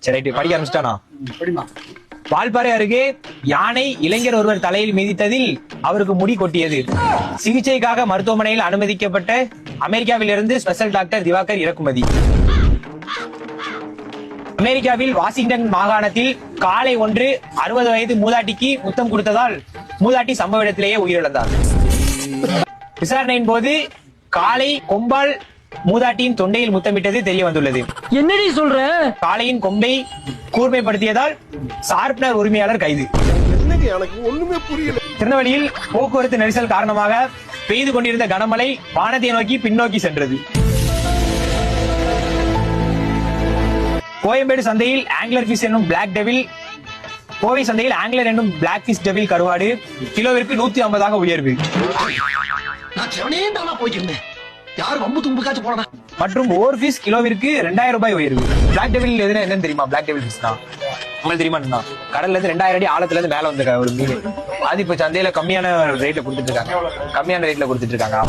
சரி படிக்க ஆரம்பிச்சிட்டானா? வால்பாறை அருகே யானை இளைஞர் ஒருவர் தலையில் மிதித்ததில் அவருக்கு முடி கொட்டியது. சிகிச்சைக்காக மருத்துவமனையில் அனுமதிக்கப்பட்ட அமெரிக்காவில் இருந்து ஸ்பெஷல் டாக்டர் திவாகர் இறக்குமதி. அமெரிக்காவில் வாஷிங்டன் மாகாணத்தில் காளை ஒன்று 60 வயது மூதாட்டிக்கு முத்தம் கொடுத்ததால் மூதாட்டி சம்பவ இடத்திலேயே உயிரிழந்தார். விசாரணையின் போது காளை கொம்பால் மூதாட்டியின் தொண்டையில் முத்தமிட்டது தெரிய வந்துள்ளது. என்னடி சொல்ற? காளையின் கொம்பை கூர்மைப்படுத்தியதால் ஷார்ப்னர் உரிமையாளர் கைது. திருநெல்வேலியில் போக்குவரத்து நெரிசல் காரணமாக பெய்து கொண்டிருந்த கனமழை வானத்தை நோக்கி பின்னோக்கி சென்றது. கோயம்பேடு சந்தையில் ஆங்கிலர் பிஷ் என்னும் பிளாக் டெவில், கோவை சந்தையில் ஆங்கிலர் என்னும் பிளாக் பிஷ் டெவில் கருவாடு கிலோவிற்கு 150 உயர்வு. மற்றும் ஓர் பிஷ் கிலோவிற்கு 2000 ரூபாய் உயர்வு. பிளாக் டெவில் என்னன்னு தெரியுமா? பிளாக் டெவில் பிஷ் தான் உங்களுக்கு தெரியுமா? கடல்ல இருந்து 2000 அடி ஆழத்துல இருந்து மேல வந்த ஒரு மீன். அது இப்ப சந்தையில கம்மியான ரேட்ல கொடுத்துட்டு இருக்காங்க.